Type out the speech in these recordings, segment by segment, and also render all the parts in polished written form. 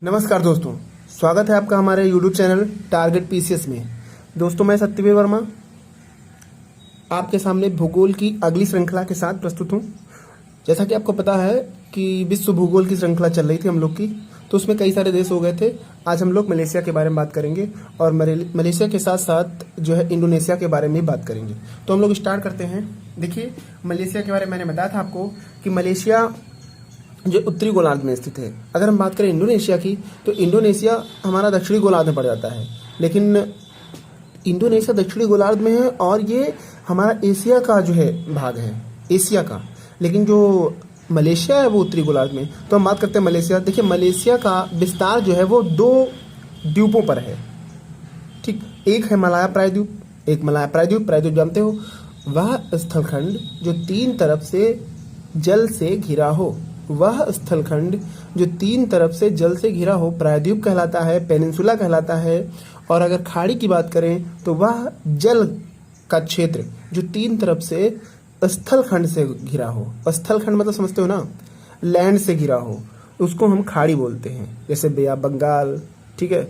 नमस्कार दोस्तों, स्वागत है आपका हमारे YouTube चैनल टारगेट पीसीएस में। दोस्तों, मैं सत्यवीर वर्मा आपके सामने भूगोल की अगली श्रृंखला के साथ प्रस्तुत हूँ। जैसा कि आपको पता है कि विश्व भूगोल की श्रृंखला चल रही थी हम लोग की, तो उसमें कई सारे देश हो गए थे। आज हम लोग मलेशिया के बारे में बात करेंगे और मलेशिया के साथ साथ जो है इंडोनेशिया के बारे में भी बात करेंगे। तो हम लोग स्टार्ट करते हैं। देखिए, मलेशिया के बारे में मैंने बताया था आपको कि मलेशिया जो उत्तरी गोलार्ध में स्थित है। अगर हम बात करें इंडोनेशिया की, तो इंडोनेशिया हमारा दक्षिणी गोलार्ध में पड़ जाता है, लेकिन इंडोनेशिया दक्षिणी गोलार्ध में है और ये हमारा एशिया का जो है भाग है, एशिया का। लेकिन जो मलेशिया है वो उत्तरी गोलार्ध में। तो हम बात करते हैं मलेशिया। देखिए, मलेशिया का विस्तार जो है वो दो द्वीपों पर है। ठीक, एक है मलाया प्रायद्वीप, एक मलाया प्रायद्वीप। प्रायद्वीप जानते हो, वह स्थलखंड जो तीन तरफ से जल से घिरा हो, वह स्थलखंड जो तीन तरफ से जल से घिरा हो प्रायद्वीप कहलाता है, पेनिनसुला कहलाता है। और अगर खाड़ी की बात करें तो वह जल का क्षेत्र जो तीन तरफ से स्थलखंड से घिरा हो। स्थलखंड मतलब समझते हो ना, लैंड से घिरा हो, उसको हम खाड़ी बोलते हैं। जैसे बे ऑफ बंगाल, ठीक है,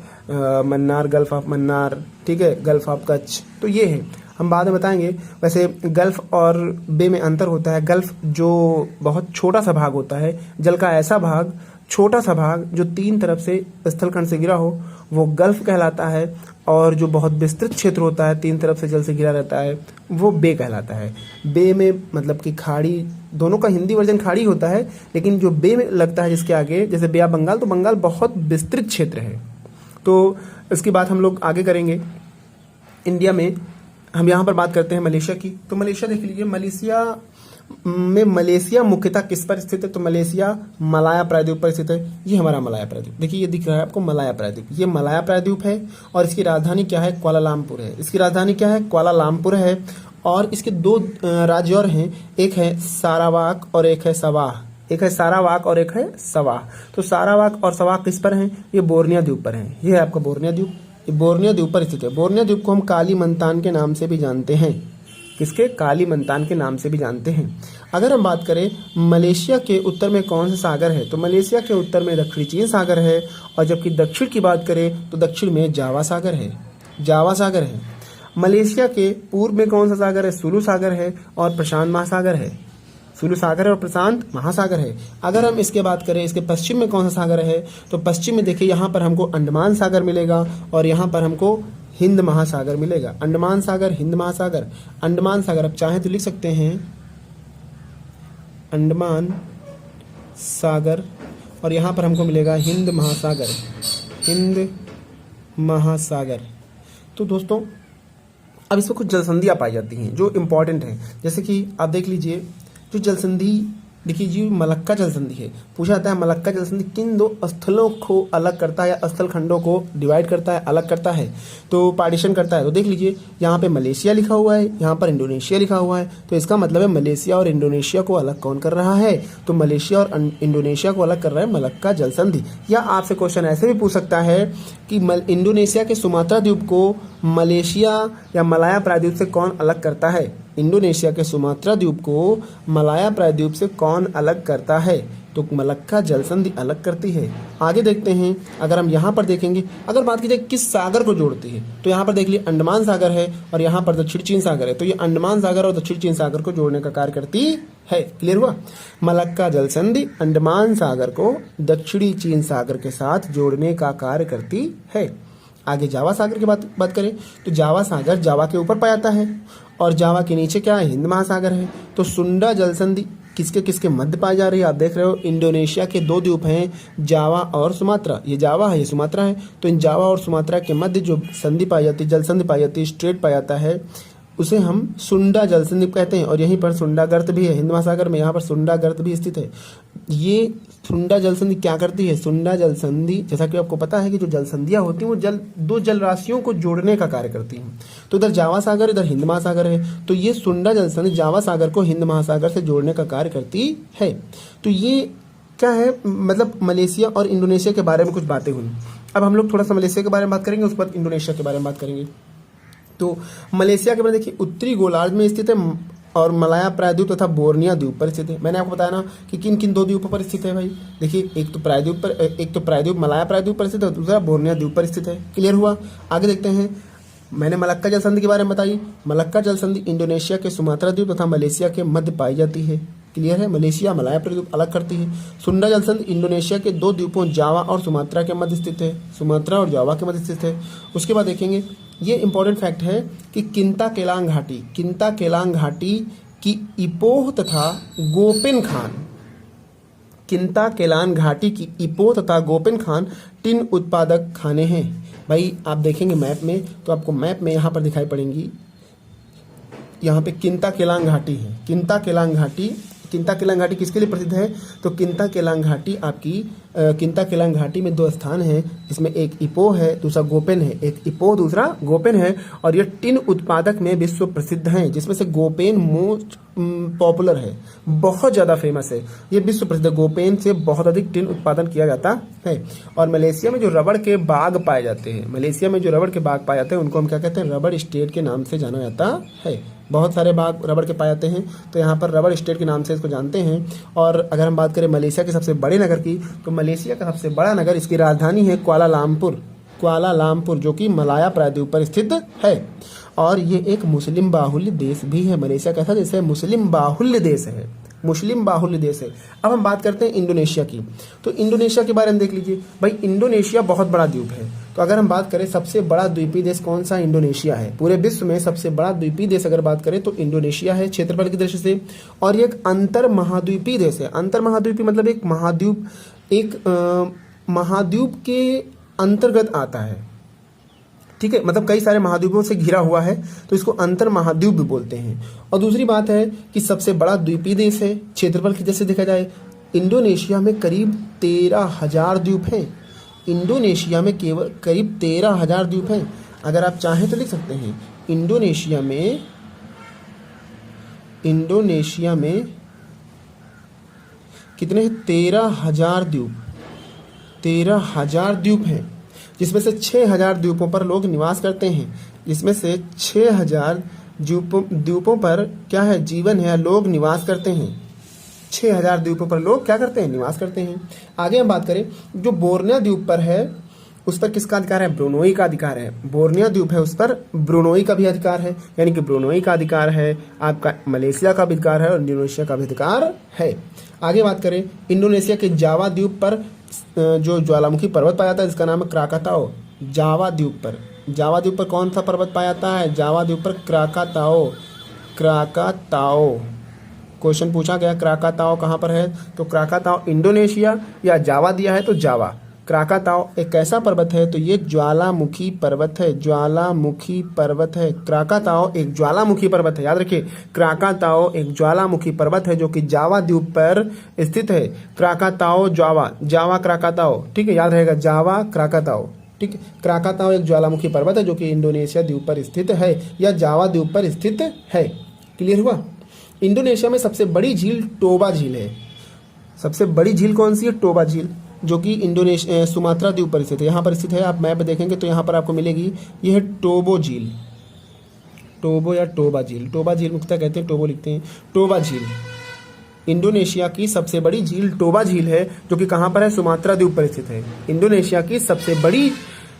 मन्नार, गल्फ ऑफ मन्नार, ठीक है, गल्फ ऑफ कच्छ। तो ये है, हम बाद में बताएंगे। वैसे गल्फ और बे में अंतर होता है। गल्फ जो बहुत छोटा सा भाग होता है, जल का ऐसा भाग, छोटा सा भाग जो तीन तरफ से स्थलखंड से घिरा हो, वो गल्फ कहलाता है। और जो बहुत विस्तृत क्षेत्र होता है, तीन तरफ से जल से घिरा रहता है, वो बे कहलाता है। बे में मतलब कि खाड़ी, दोनों का हिंदी वर्जन खाड़ी होता है, लेकिन जो बे में लगता है जिसके आगे, जैसे बे ऑफ बंगाल, तो बंगाल बहुत विस्तृत क्षेत्र है। तो इसकी बात हम लोग आगे करेंगे। इंडिया में हम यहाँ पर बात करते हैं मलेशिया की। तो मलेशिया देख लीजिए, मलेशिया मुख्यतः किस पर स्थित है? तो मलेशिया मलाया प्रायद्वीप पर स्थित है। ये हमारा मलाया प्रायद्वीप, देखिए ये दिख रहा है आपको, मलाया प्रायद्वीप। ये मलाया प्रायद्वीप है और इसकी राजधानी क्या है? कुआलालंपुर है। इसकी राजधानी क्या है? कुआलालंपुर है। और इसके दो राज्य और हैं, एक है सारावाक और एक है सवाह। एक है सारावाक और एक है सवाह। तो सारावाक और सवाह किस पर हैं? ये बोर्निया द्वीप पर हैं। ये है आपका बोर्निया द्वीप, बोर्निया द्वीप पर स्थित है। बोर्निया द्वीप को हम कालीमंतान के नाम से भी जानते हैं। किसके? कालीमंतान के नाम से भी जानते हैं। अगर हम बात करें मलेशिया के उत्तर में कौन सा सागर है, तो मलेशिया के उत्तर में दक्षिणी चीन सागर है। और जबकि दक्षिण की बात करें तो दक्षिण में जावा सागर है। जावा सागर है। मलेशिया के पूर्व में कौन सा सागर है? सुलू सागर है और प्रशांत महासागर है। सुलू सागर है और प्रशांत महासागर है। अगर हम इसके बात करें, इसके पश्चिम में कौन सा सागर है, तो पश्चिम में देखिए, यहाँ पर हमको अंडमान सागर मिलेगा और यहाँ पर हमको हिंद महासागर मिलेगा। अंडमान सागर, हिंद महासागर। अंडमान सागर आप चाहें तो लिख सकते हैं अंडमान सागर, और यहाँ पर हमको मिलेगा हिंद महासागर, हिंद महासागर। तो दोस्तों, अब इसमें कुछ जलसंधियाँ पाई जाती हैं जो इम्पोर्टेंट हैं। जैसे कि आप देख लीजिए, जो जलसंधि देखिए जी, मलक्का जलसंधि है। पूछा जाता है मलक्का जलसंधि किन दो स्थलों को अलग करता है या स्थल खंडों को डिवाइड करता है, अलग करता है, तो पार्टीशन करता है। तो देख लीजिए, यहाँ पे मलेशिया लिखा हुआ है, यहाँ पर इंडोनेशिया लिखा हुआ है। तो इसका मतलब है मलेशिया और इंडोनेशिया को अलग कौन कर रहा है? तो मलेशिया और इंडोनेशिया को अलग कर रहा है मलक्का जलसंधि। या आपसे क्वेश्चन ऐसे भी पूछ सकता है कि इंडोनेशिया के सुमात्रा द्वीप को मलेशिया या मलाया प्रायद्वीप से कौन अलग करता है? इंडोनेशिया के सुमात्रा द्वीप को मलाया प्रायद्वीप से कौन अलग करता है? तो मलक्का जलसंधि अलग करती है। आगे देखते हैं, अगर हम यहाँ पर देखेंगे, अगर बात की जाए किस सागर को जोड़ती है, तो यहाँ पर देख लीजिए अंडमान सागर है और यहाँ पर दक्षिण चीन सागर है। तो ये अंडमान सागर और दक्षिण चीन सागर को जोड़ने का कार्य करती है। क्लियर हुआ? मलक्का जलसंधि अंडमान सागर को दक्षिणी चीन सागर के साथ जोड़ने का कार्य करती है। आगे जावा सागर की बात करें, तो जावा सागर जावा के ऊपर पाया जाता है और जावा के नीचे क्या है? हिंद महासागर है। तो सुंडा जलसंधि किसके किसके मध्य पाई जा रही है? आप देख रहे हो, इंडोनेशिया के दो द्वीप हैं, जावा और सुमात्रा। ये जावा है, ये सुमात्रा है। तो इन जावा और सुमात्रा के मध्य जो संधि पाई जाती है, जलसंधि पाई जाती है, स्ट्रेट पाया जाता है, उसे हम सुंडा जलसंधि कहते हैं। और यहीं पर सुंडा गर्त भी है, हिंद महासागर में यहाँ पर सुंडा गर्त भी स्थित है। ये सुंडा जलसंधि क्या करती है? सुंडा जलसंधि, जैसा कि आपको पता है कि जो जलसंधियां होती हैं वो दो जल राशियों को जोड़ने का कार्य करती हैं। तो इधर जावा सागर, इधर हिंद महासागर है। तो ये सुंडा जलसंधि जावा सागर को हिंद महासागर से जोड़ने का कार्य करती है। तो ये क्या है? मतलब मलेशिया और इंडोनेशिया के बारे में कुछ बातें हुई। अब हम लोग थोड़ा सा मलेशिया के बारे में बात करेंगे, उस पर इंडोनेशिया के बारे में बात करेंगे। तो मलेशिया के बारे में देखिए, उत्तरी गोलार्ध में स्थित है और मलाया प्रायद्वीप तथा बोर्निया द्वीप पर स्थित है। मैंने आपको बताया ना कि किन किन दो द्वीपों पर स्थित है भाई। देखिए, एक तो प्रायद्वीप मलाया प्रायद्वीप पर स्थित है, दूसरा बोर्निया द्वीप पर स्थित है। क्लियर हुआ। आगे देखते हैं। मैंने मलक्का जल संधि के बारे में बताई। मलक्का जल संधि इंडोनेशिया के सुमात्रा द्वीप तथा मलेशिया के मध्य पाई जाती है। क्लियर है। मलेशिया मलाया प्रायद्वीप अलग करती है। सुंडा जल संधि इंडोनेशिया के दो द्वीपों जावा और सुमात्रा के मध्य स्थित है। सुमात्रा और जावा के मध्य स्थित है। उसके बाद देखेंगे, ये इंपॉर्टेंट फैक्ट है कि किंता केलांग घाटी की इपोह तथा गोपेन खान, किंता केलान घाटी की इपोह तथा गोपेन खान टिन उत्पादक खाने हैं। भाई आप देखेंगे मैप में तो आपको मैप में यहाँ पर दिखाई पड़ेंगी, यहाँ पे किंता केलांग घाटी है। किंता केलांग घाटी किसके लिए प्रसिद्ध है? तो किंता केलांग घाटी आपकी किंता केलांग घाटी में दो स्थान हैं, जिसमें एक इपोह है, दूसरा गोपेन है। एक इपोह, दूसरा गोपेन है, और ये टिन उत्पादक में विश्व प्रसिद्ध हैं, जिसमें से गोपेन मोस्ट पॉपुलर है, बहुत ज़्यादा फेमस है। ये विश्व प्रसिद्ध, गोपेन से बहुत अधिक टिन उत्पादन किया जाता है। और मलेशिया में जो रबड़ के बाग पाए जाते हैं, उनको हम क्या कहते हैं? रबड़ स्टेट के नाम से जाना जाता है। बहुत सारे बाग रबड़ के पाए जाते हैं, तो यहाँ पर रबड़ स्टेट के नाम से इसको जानते हैं। और अगर हम बात करें मलेशिया के सबसे बड़े नगर की, तो मलेशिया का सबसे बड़ा नगर, इसकी राजधानी है कुआलालंपुर, जो कि मलाया प्रायद्वीप पर स्थित है। और ये एक मुस्लिम बाहुल्य देश भी है। मलेशिया कैसा देश है? मुस्लिम बाहुल्य देश है। अब हम बात करते हैं इंडोनेशिया की। तो इंडोनेशिया के बारे में देख लीजिए भाई। इंडोनेशिया बहुत बड़ा द्वीप है। तो अगर हम बात करें सबसे बड़ा द्वीपीय देश कौन सा? इंडोनेशिया है। पूरे विश्व में सबसे बड़ा द्वीपीय देश अगर बात करें तो इंडोनेशिया है, क्षेत्रफल की दृष्टि से। और ये एक अंतर महाद्वीपीय देश है। अंतर महाद्वीपीय मतलब एक महाद्वीप के अंतर्गत आता है। ठीक है, मतलब कई सारे महाद्वीपों से घिरा हुआ है, तो इसको अंतर महाद्वीप भी बोलते हैं। और दूसरी बात है कि सबसे बड़ा द्वीपीय देश है। क्षेत्रफल की दृष्टि से देखा जाए, इंडोनेशिया में करीब 13,000 द्वीप हैं। इंडोनेशिया में केवल करीब 13,000 द्वीप हैं। अगर आप चाहें तो लिख सकते हैं, इंडोनेशिया में कितने? 13,000 द्वीप हैं, जिसमें से 6,000 द्वीपों पर लोग निवास करते हैं। जिसमें से 6,000 द्वीपों पर क्या है? जीवन है, लोग निवास करते हैं। 6,000 द्वीपों पर लोग क्या करते हैं? निवास करते हैं। आगे हम बात करें, जो बोर्निया द्वीप पर है उस पर किसका अधिकार है? ब्रुनोई का अधिकार है। बोर्निया द्वीप है, उस पर ब्रुनोई का भी अधिकार है। यानी कि ब्रुनोई का अधिकार है, आपका मलेशिया का भी अधिकार है, और इंडोनेशिया का भी अधिकार है। आगे बात करें, इंडोनेशिया के जावा द्वीप पर जो ज्वालामुखी पर्वत पाया जाता है, जिसका नाम है क्राकाताओ। जावा द्वीप पर कौन सा पर्वत पाया जाता है? जावा द्वीप पर क्राकाताओ। क्वेश्चन पूछा गया, क्राकाताओ कहाँ पर है? तो क्राकाताओ इंडोनेशिया, या जावा दिया है तो जावा। क्राकाताओ एक ऐसा पर्वत है, तो ये ज्वालामुखी पर्वत है। क्राकाताओ एक ज्वालामुखी पर्वत है, याद रखिए। क्राकाताओ एक ज्वालामुखी पर्वत है जो कि जावा द्वीप पर स्थित है। क्राकाताओ जावा क्राकाताओ, ठीक है, याद रहेगा, जावा क्राकाताओ। ठीक है, क्राकाताओ एक ज्वालामुखी पर्वत है जो कि इंडोनेशिया द्वीप पर स्थित है, या जावा द्वीप पर स्थित है। क्लियर हुआ। इंडोनेशिया में सबसे बड़ी झील टोबा झील है। सबसे बड़ी झील कौन सी है? टोबा झील, जो कि सुमात्रा द्वीप पर स्थित है। यहाँ पर स्थित है। आप मैप में देखेंगे तो यहाँ पर आपको मिलेगी, यह है टोबो झील। टोबो या टोबा झील, टोबा झील मुख्यतः कहते हैं, टोबो लिखते हैं। टोबा झील इंडोनेशिया की सबसे बड़ी झील टोबा झील है, जो कि कहाँ पर है? सुमात्रा द्वीप पर स्थित है। इंडोनेशिया की सबसे बड़ी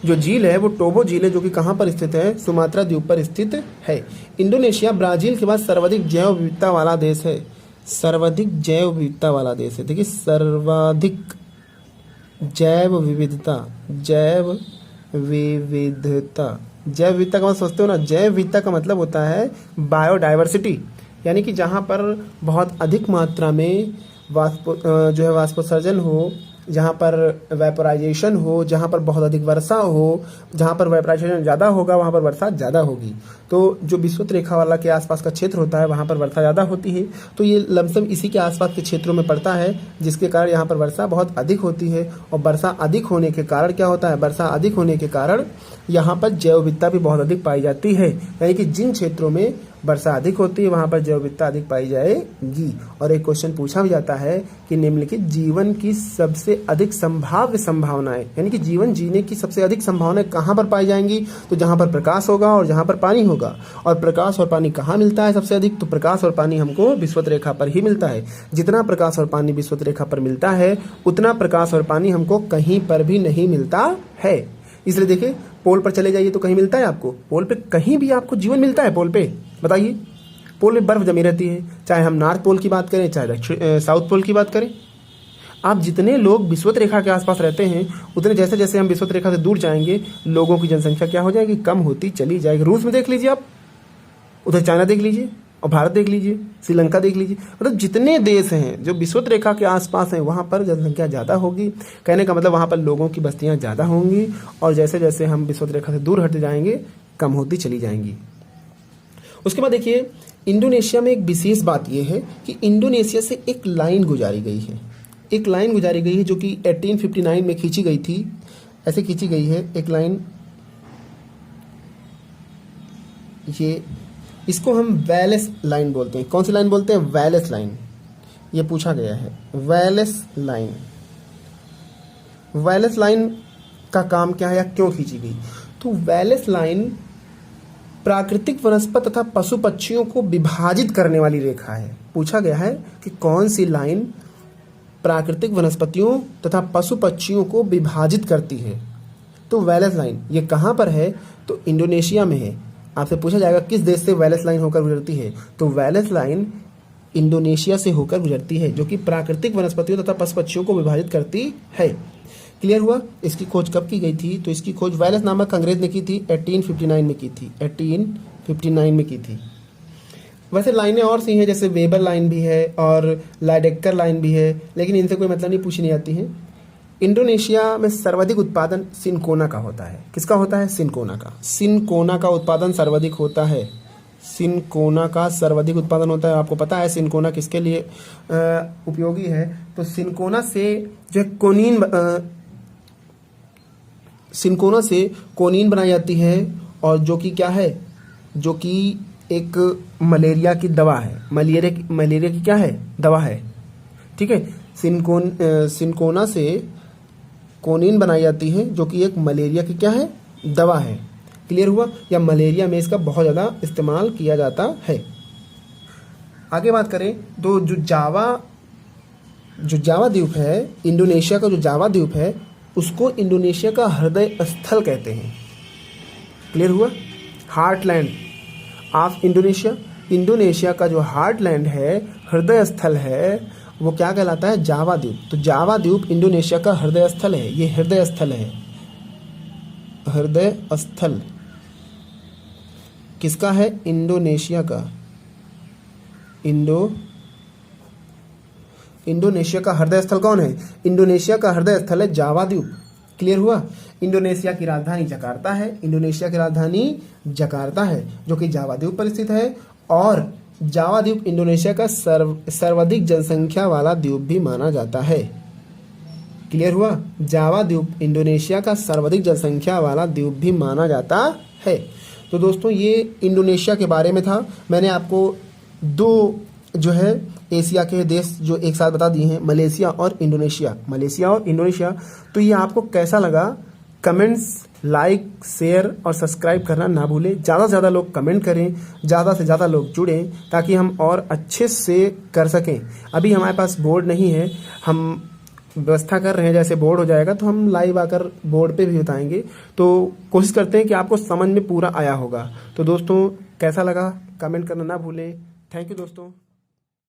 जो झील है वो टोबो झील है, जो कि कहाँ पर स्थित है? सुमात्रा द्वीप पर स्थित है। इंडोनेशिया ब्राजील के बाद सर्वाधिक जैव विविधता वाला देश है। सर्वाधिक जैव विविधता वाला देश है। देखिए, सर्वाधिक जैव विविधता का मतलब सोचते हो ना, जैव विविधता का मतलब होता है बायोडाइवर्सिटी। यानी कि जहाँ पर बहुत अधिक मात्रा में वाष्पोत्सर्जन हो, जहाँ पर वेपोराइजेशन हो, जहाँ पर बहुत अधिक वर्षा हो, जहाँ पर वेपोराइजेशन ज़्यादा होगा वहाँ पर वर्षा ज़्यादा होगी। तो जो विषुवत रेखा वाला के आसपास का क्षेत्र होता है वहाँ पर वर्षा ज़्यादा होती है। तो ये लमसम इसी के आसपास के क्षेत्रों में पड़ता है, जिसके कारण यहाँ पर वर्षा बहुत अधिक होती है। और वर्षा अधिक होने के कारण क्या होता है? वर्षा अधिक होने के कारण यहाँ पर जैव विविधता भी बहुत अधिक पाई जाती है। यानी कि जिन क्षेत्रों में वर्षा अधिक होती है वहां पर जैव विविधता अधिक पाई जाएगी। और एक क्वेश्चन पूछा भी जाता है कि निम्नलिखित जीवन की सबसे अधिक संभाव्य संभावनाएं, यानी कि जीवन जीने की सबसे अधिक संभावनाएं कहां पर पाई जाएंगी, तो जहां पर प्रकाश होगा और जहां पर पानी होगा। और प्रकाश और पानी कहां मिलता है सबसे अधिक, तो प्रकाश और पानी हमको विषुवत रेखा पर ही मिलता है। जितना प्रकाश और पानी विषुवत रेखा पर मिलता है उतना प्रकाश और पानी हमको कहीं पर भी नहीं मिलता है। इसलिए देखिए, पोल पर चले जाइए तो कहीं मिलता है आपको, पोल पे कहीं भी आपको जीवन मिलता है? पोल पे बताइए, पोल में बर्फ जमी रहती है, चाहे हम नॉर्थ पोल की बात करें चाहे साउथ पोल की बात करें। आप जितने लोग विषुवत रेखा के आसपास रहते हैं उतने जैसे जैसे हम विषुवत रेखा से दूर जाएंगे लोगों की जनसंख्या क्या हो जाएगी, कम होती चली जाएगी। रूस में देख लीजिए आप, उधर चाइना देख लीजिए, और भारत देख लीजिए, श्रीलंका देख लीजिए, मतलब जितने देश हैं जो विषुवत रेखा के आसपास हैं वहाँ पर जनसंख्या ज़्यादा होगी। कहने का मतलब वहाँ पर लोगों की बस्तियाँ ज़्यादा होंगी, और जैसे जैसे हम विषुवत रेखा से दूर हटते जाएंगे कम होती चली जाएंगी। उसके बाद देखिए, इंडोनेशिया में एक विशेष बात यह है कि इंडोनेशिया से एक लाइन गुजारी गई है, एक लाइन गुजारी गई है जो कि 1859 में खींची गई थी। ऐसे खींची गई है एक लाइन, ये इसको हम वेलेस लाइन बोलते हैं। कौन सी लाइन बोलते हैं? Wallace line. ये पूछा गया है, वेलेस लाइन। वेलेस लाइन का काम क्या है या क्यों खींची गई? तो वेलेस लाइन प्राकृतिक वनस्पति तथा पशु पक्षियों को विभाजित करने वाली रेखा है। पूछा गया है कि कौन सी लाइन प्राकृतिक वनस्पतियों तथा पशु पक्षियों को विभाजित करती है। तो वेलेस लाइन ये कहाँ पर है? तो इंडोनेशिया में है। आपसे पूछा जाएगा किस देश से वेलेस लाइन होकर गुजरती है, तो वेलेस लाइन इंडोनेशिया से होकर गुजरती है, जो कि प्राकृतिक वनस्पतियों तथा पशु पक्षियों को विभाजित करती है। क्लियर हुआ? इसकी खोज कब की गई थी? तो इसकी खोज वेलेस नामक अंग्रेज ने की थी, 1859 में की थी, 1859 में की थी। वैसे लाइनें और सी हैं, जैसे वेबर लाइन भी है और लाइडेक्कर लाइन भी है, लेकिन इनसे कोई मतलब नहीं, पूछी नहीं जाती है। इंडोनेशिया में सर्वाधिक उत्पादन सिनकोना का होता है। किसका होता है? सिनकोना का। सिनकोना का उत्पादन सर्वाधिक होता है, सिनकोना का सर्वाधिक उत्पादन होता है। आपको पता है सिनकोना किसके लिए उपयोगी है? तो सिनकोना से जो सिनकोना से कोनीन बनाई जाती है, और जो कि क्या है, जो कि एक मलेरिया की दवा है। मलेरिया की क्या है? दवा है। ठीक है, सिनकोना से कोनीन बनाई जाती है, जो कि एक मलेरिया की क्या है? दवा है। क्लियर हुआ? या मलेरिया में इसका बहुत ज़्यादा इस्तेमाल किया जाता है। आगे बात करें तो जो जावा द्वीप है, इंडोनेशिया का जो जावा द्वीप है, उसको इंडोनेशिया का हृदय स्थल कहते हैं। क्लियर हुआ? हार्टलैंड ऑफ इंडोनेशिया, इंडोनेशिया का जो हार्टलैंड है, हृदय स्थल है, वो क्या कहलाता है? जावा द्वीप। तो जावा द्वीप इंडोनेशिया का हृदय स्थल है। ये हृदय स्थल है, हृदय स्थल किसका है? इंडोनेशिया का। इंडोनेशिया का हृदय स्थल कौन है? इंडोनेशिया का हृदय स्थल है जावा द्वीप। क्लियर हुआ? इंडोनेशिया की राजधानी जकार्ता है, इंडोनेशिया की राजधानी जकार्ता है, जो कि जावा द्वीप पर स्थित है। और जावा द्वीप इंडोनेशिया का सर्वाधिक जनसंख्या वाला द्वीप भी माना जाता है। क्लियर हुआ? जावा द्वीप इंडोनेशिया का सर्वाधिक जनसंख्या वाला द्वीप भी माना जाता है। तो दोस्तों ये इंडोनेशिया के बारे में था। मैंने आपको दो जो है एशिया के देश जो एक साथ बता दिए हैं, मलेशिया और इंडोनेशिया। तो ये आपको कैसा लगा? कमेंट्स, लाइक, शेयर और सब्सक्राइब करना ना भूलें। ज़्यादा से ज़्यादा लोग कमेंट करें, ज़्यादा से ज़्यादा लोग जुड़ें, ताकि हम और अच्छे से कर सकें। अभी हमारे पास बोर्ड नहीं है, हम व्यवस्था कर रहे हैं, जैसे बोर्ड हो जाएगा तो हम लाइव आकर बोर्ड पे भी बताएंगे। तो कोशिश करते हैं कि आपको समझ में पूरा आया होगा। तो दोस्तों कैसा लगा कमेंट करना ना भूलें। थैंक यू दोस्तों।